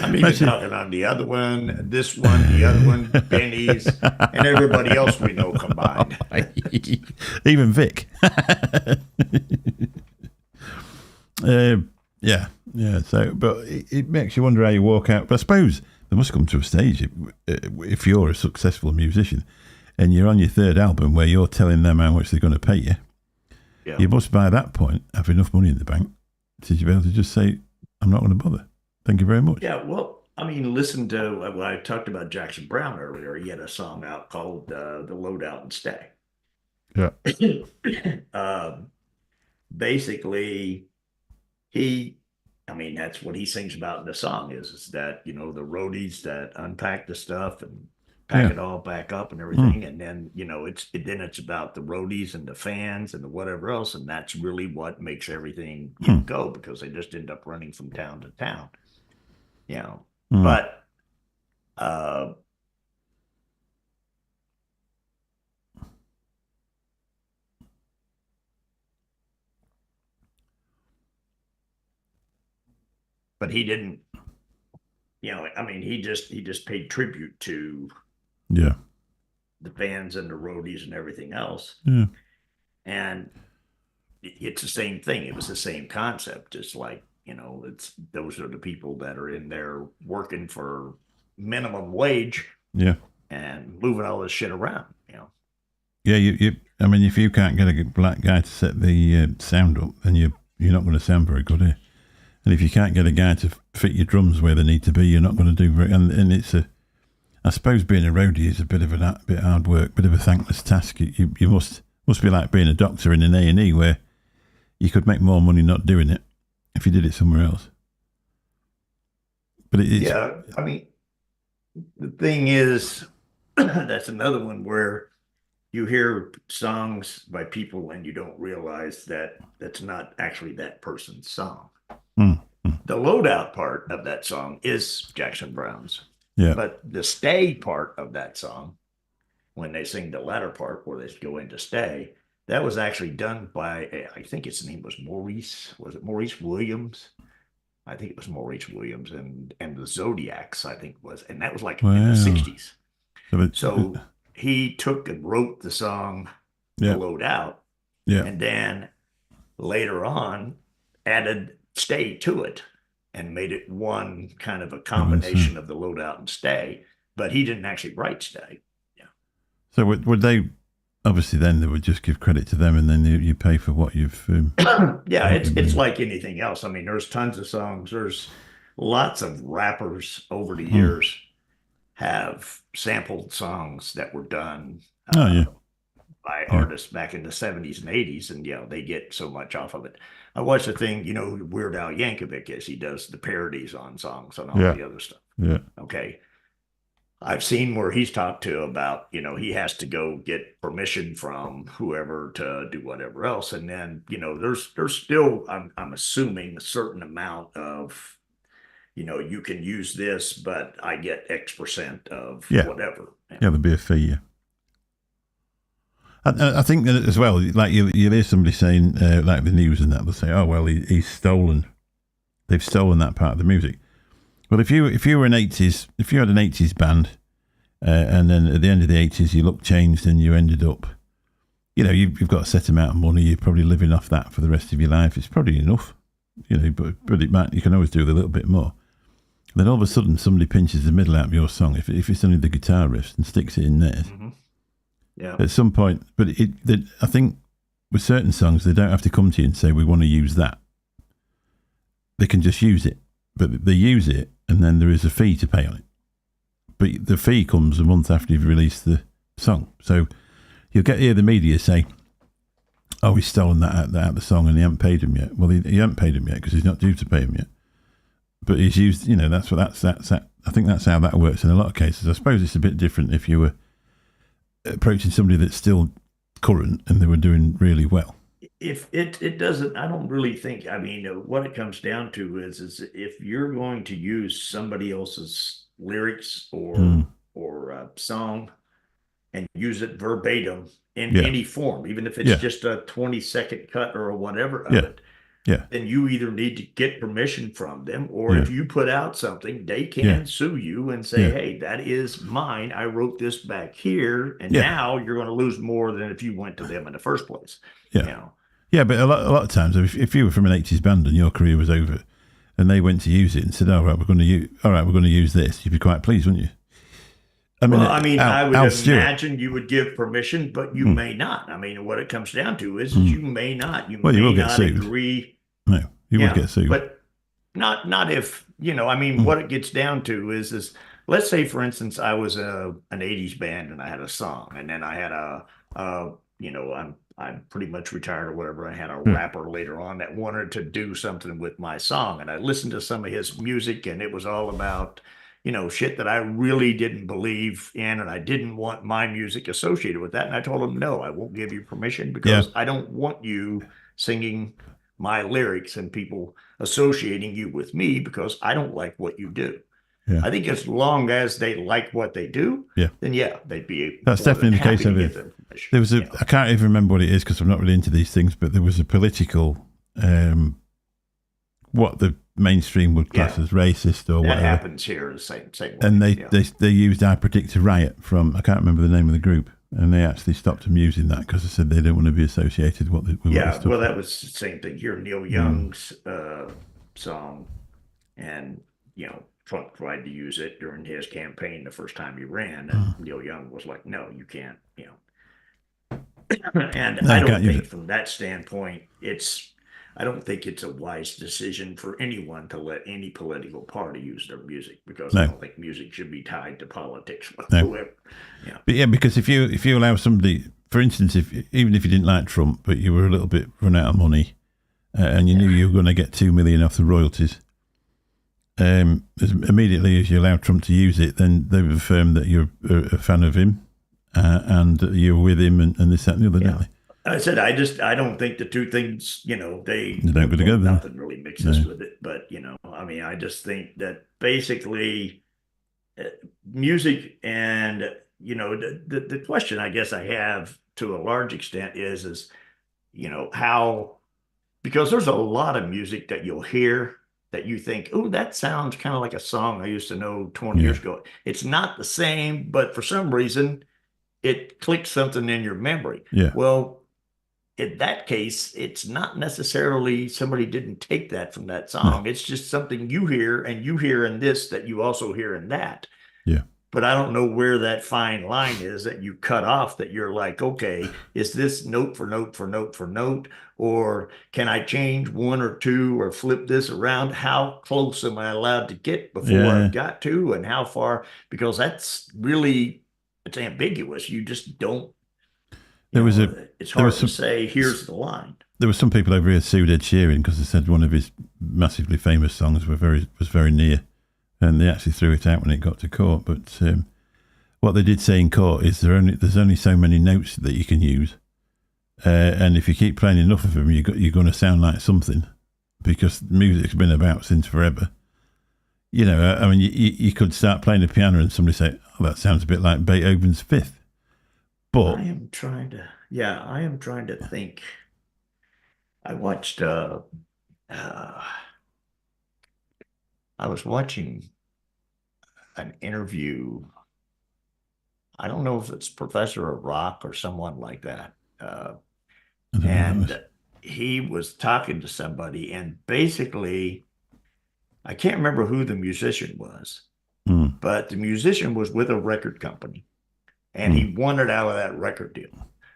I'm even talking on the other one, this one, the other one, Benny's, and everybody else we know combined. Even Vic. Yeah. So, but it makes you wonder how you walk out. But I suppose there must come to a stage if you're a successful musician and you're on your third album where you're telling them how much they're going to pay you. Yeah. You must, by that point, have enough money in the bank to be able to just say, "I'm not going to bother. Thank you very much." Yeah. Well, listen to I talked about Jackson Browne earlier. He had a song out called "The Load Out and Stay." Yeah. Basically. That's what he sings about in the song is that, the roadies that unpack the stuff and pack it all back up and everything. And then, it's about the roadies and the fans and the whatever else. And that's really what makes everything go because they just end up running from town to town, but, but he didn't, he just paid tribute to the fans and the roadies and everything else. Yeah. And it's the same thing. It was the same concept. It's like, those are the people that are in there working for minimum wage. Yeah. And moving all this shit around, Yeah, if you can't get a black guy to set the sound up, then you're not going to sound very good here. And if you can't get a guy to fit your drums where they need to be, you're not going to do very. And it's I suppose being a roadie is a bit of hard work, bit of a thankless task. You must be like being a doctor in an A&E where you could make more money not doing it if you did it somewhere else. But it's, the thing is, that's another one where you hear songs by people and you don't realize that that's not actually that person's song. The loadout part of that song is Jackson Browne's. Yeah. But the stay part of that song, when they sing the latter part where they go into stay, that was actually done by, I think his name was Maurice. Was it Maurice Williams? I think it was Maurice Williams and the Zodiacs, I think was. And that was like in the 60s. So he took and wrote the song The Load Out. Yeah. And then later on added stay to it and made it one kind of a combination of the load out and stay, but he didn't actually write stay. Yeah. So would they, obviously then they would just give credit to them and then you pay for what you've... it's like anything else. There's tons of songs. There's lots of rappers over the years have sampled songs that were done by artists back in the 70s and 80s, and they get so much off of it. I watched the thing, who Weird Al Yankovic is. He does the parodies on songs and all the other stuff. Yeah. Okay. I've seen where he's talked to about, he has to go get permission from whoever to do whatever else. And then, there's still, I'm assuming a certain amount of, you can use this, but I get X% of Yeah. whatever. Yeah, there'll be a fee, yeah. I think that as well, like you hear somebody saying, like the news and that, they'll say, oh, well, they've stolen that part of the music. Well, if you were an 80s, if you had an 80s band, and then at the end of the 80s you look changed and you ended up, you've got a set amount of money, you're probably living off that for the rest of your life. It's probably enough, but it might, you can always do with a little bit more. Then all of a sudden somebody pinches the middle out of your song, if it's only the guitar riffs, and sticks it in theirs. Mm-hmm. Yeah. At some point, but I think with certain songs they don't have to come to you and say we want to use that. They can just use it, but they use it, and then there is a fee to pay on it. But the fee comes a month after you've released the song, so you'll hear the media say, "Oh, he's stolen that out of the song, and he hasn't paid him yet." Well, he hasn't paid him yet because he's not due to pay him yet. But he's used, that's that. I think that's how that works in a lot of cases. I suppose it's a bit different if you were approaching somebody that's still current and they were doing really well. If it doesn't, I don't really think, what it comes down to is if you're going to use somebody else's lyrics or song and use it verbatim in any form, even if it's just a 20-second cut or whatever of it, then you either need to get permission from them, or if you put out something, they can sue you and say, hey, that is mine. I wrote this back here, and now you're going to lose more than if you went to them in the first place. Yeah, but a lot of times, if you were from an 80s band and your career was over, and they went to use it and said, "All right, we're going to use this," you'd be quite pleased, wouldn't you? I would imagine you would give permission, but you may not. What it comes down to is you may not. You may not agree. No, you will get sued, but not if what it gets down to is let's say, for instance, I was an '80s band and I had a song, and then I had I'm pretty much retired or whatever. I had a rapper later on that wanted to do something with my song, and I listened to some of his music, and it was all about shit that I really didn't believe in, and I didn't want my music associated with that. And I told him, no, I won't give you permission because I don't want you singing my lyrics and people associating you with me because I don't like what you do. Yeah. I think as long as they like what they do, then they'd be. That's definitely the case of it. There was I can't even remember what it is because I'm not really into these things, but there was a political, what the mainstream would class as racist or whatever. That happens here the same way. And they used I Predict a Riot from, I can't remember the name of the group, and they actually stopped them using that because they said they don't want to be associated with what well, that was the same thing here. Neil Young's song, and Trump tried to use it during his campaign the first time he ran, and Neil Young was like, "No, you can't." And I don't think from that standpoint, I don't think it's a wise decision for anyone to let any political party use their music because I don't think music should be tied to politics whatsoever. But because if you allow somebody, for instance, even if you didn't like Trump, but you were a little bit run out of money, and you knew you were going to get $2 million off the royalties, immediately as you allow Trump to use it, then they've affirmed that you're a fan of him and you're with him and this, that, and the other, don't they? I said, I don't think the two things, they don't go together. Nothing really mixes with it. But, I just think that basically music and, the question I guess I have to a large extent is, how, because there's a lot of music that you'll hear that you think, oh, that sounds kind of like a song I used to know 20 years ago. It's not the same, but for some reason it clicks something in your memory. Yeah. Well, in that case, it's not necessarily somebody didn't take that from that song. No. It's just something you hear, and you hear in this that you also hear in that. Yeah. But I don't know where that fine line is that you cut off, that you're like, okay, is this note for note for note for note? Or can I change one or two or flip this around? How close am I allowed to get before I've got to, and how far? Because that's really, it's ambiguous. You just don't. It's hard to say, here's the line. There were some people over here sued Ed Sheeran because they said one of his massively famous songs was very near, and they actually threw it out when it got to court. But what they did say in court is there's only so many notes that you can use, and if you keep playing enough of them, you're going to sound like something, because music's been about since forever. You know, I mean, you could start playing the piano and somebody say, "Oh, that sounds a bit like Beethoven's Fifth." But I am trying to think. I watched. I was watching an interview. I don't know if it's Professor of Rock or someone like that. And he was talking to somebody, and basically, I can't remember who the musician was, but the musician was with a record company, and he wanted out of that record deal.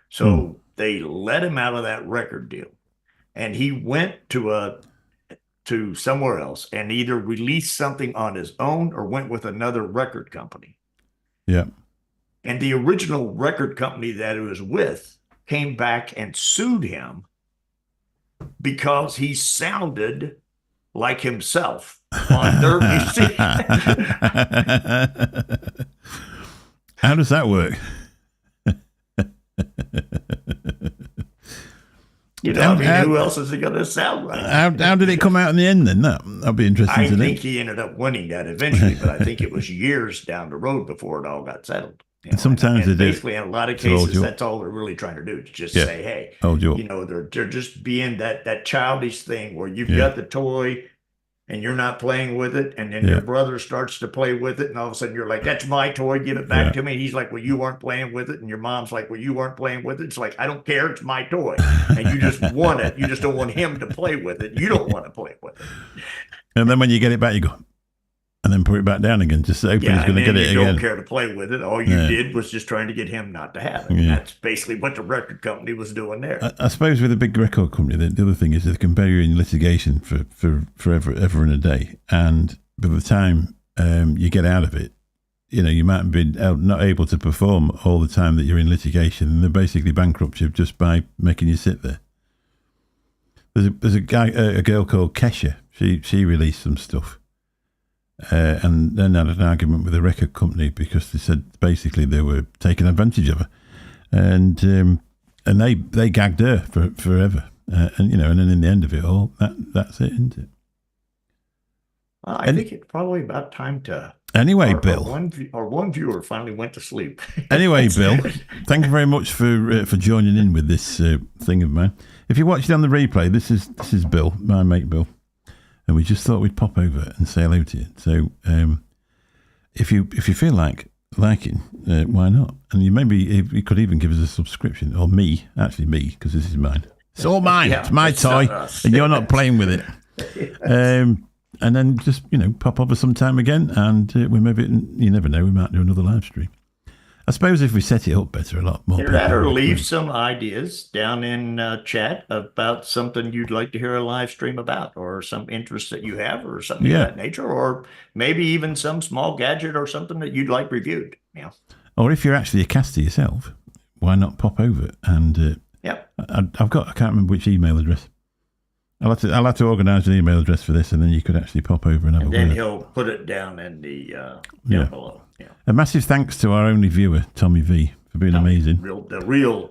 So they let him out of that record deal, and he went to somewhere else and either released something on his own or went with another record company. Yeah. And the original record company that it was with came back and sued him because he sounded like himself on their music. How does that work? You know, who else is it going to sound like? How did it come out in the end then? That'd be interesting to know. I think he ended up winning that eventually, but I think it was years down the road before it all got settled. And sometimes they do. Basically, in a lot of cases, that's all they're really trying to do is just say, "Hey, you know, they're just being that childish thing where you've got the toy and you're not playing with it, and then your brother starts to play with it, and all of a sudden you're like, 'That's my toy, give it back to me.' And he's like, 'Well, you weren't playing with it,' and your mom's like, 'Well, you weren't playing with it.' It's like, I don't care, it's my toy, and you just want it. You just don't want him to play with it. You don't want to play with it. And then when you get it back, you go." And then put it back down again, just hoping he's going to get it again. You don't care to play with it. All you did was just trying to get him not to have it. Yeah. That's basically what the record company was doing there. I suppose with a big record company, the other thing is they can bury you in litigation for forever, ever and a day. And by the time you get out of it, you know, you might be not able to perform all the time that you're in litigation, and they basically bankrupt you just by making you sit there. There's a girl called Kesha. She released some stuff. And then had an argument with the record company because they said basically they were taking advantage of her, and they gagged her forever, and you know, and then in the end of it all, that's it, isn't it? Well, I think it's probably about time to. Anyway, Bill, one viewer finally went to sleep. Anyway, Bill, thank you very much for joining in with this thing of mine. If you're watching on the replay, this is Bill, my mate Bill. And we just thought we'd pop over and say hello to you. So if you feel like liking, why not? And you could even give us a subscription, or me, because this is mine. It's all mine. It's my toy, and you're not playing with it. And then just pop over sometime again, and we maybe, you never know, we might do another live stream. I suppose if we set it up better, a lot more. Or leave some ideas down in chat about something you'd like to hear a live stream about, or some interest that you have, or something of that nature, or maybe even some small gadget or something that you'd like reviewed. Yeah. Or if you're actually a caster yourself, why not pop over? And I can't remember which email address. I'll have to organise an email address for this, and then you could actually pop over and have a word. And then he'll put it down in the down below. Yeah. A massive thanks to our only viewer, Tommy V, for being amazing. The real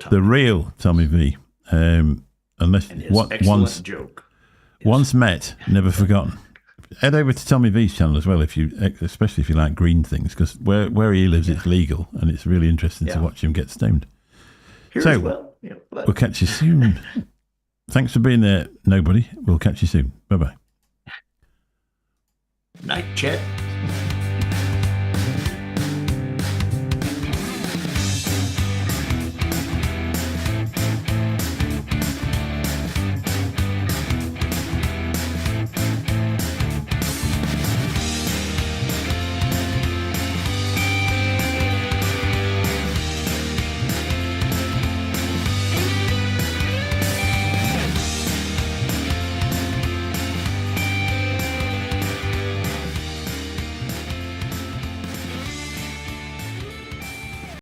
Tommy V. Once met, never forgotten. Head over to Tommy V's channel as well, especially if you like green things, because where he lives, it's legal, and it's really interesting to watch him get stoned. We'll catch you soon. Thanks for being there, nobody. We'll catch you soon. Bye-bye. Night, Chet.